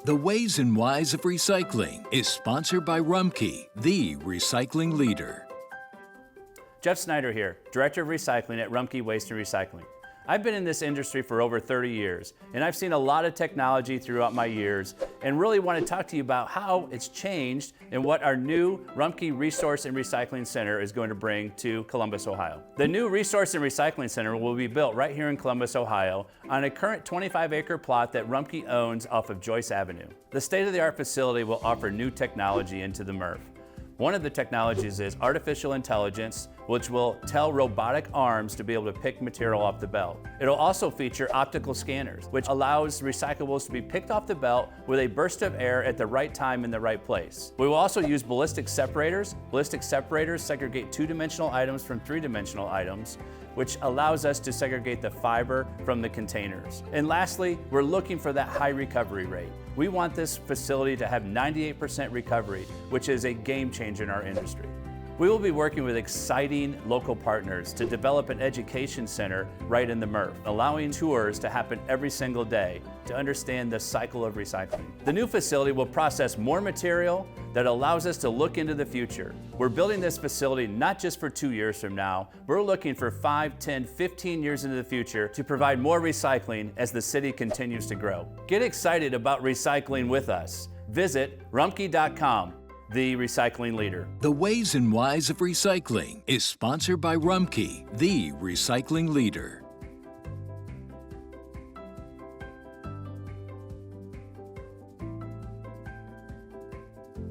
The Ways and Whys of Recycling is sponsored by Rumpke, the recycling leader. Jeff Snyder here, Director of Recycling at Rumpke Waste and Recycling. I've been in this industry for over 30 years, and I've seen a lot of technology throughout my years, and really want to talk to you about how it's changed and what our new Rumpke Resource and Recycling Center is going to bring to Columbus, Ohio. The new Resource and Recycling Center will be built right here in Columbus, Ohio, on a current 25-acre plot that Rumpke owns off of Joyce Avenue. The state-of-the-art facility will offer new technology into the MRF. One of the technologies is artificial intelligence, which will tell robotic arms to be able to pick material off the belt. It'll also feature optical scanners, which allows recyclables to be picked off the belt with a burst of air at the right time in the right place. We will also use ballistic separators. Ballistic separators segregate two-dimensional items from three-dimensional items, which allows us to segregate the fiber from the containers. And lastly, we're looking for that high recovery rate. We want this facility to have 98% recovery, which is a game changer in our industry. We will be working with exciting local partners to develop an education center right in the MRF, allowing tours to happen every single day to understand the cycle of recycling. The new facility will process more material that allows us to look into the future. We're building this facility not just for 2 years from now, we're looking for 5, 10, 15 years into the future to provide more recycling as the city continues to grow. Get excited about recycling with us. Visit rumpke.com. The recycling leader. The Ways and Whys of Recycling is sponsored by Rumpke, the recycling leader.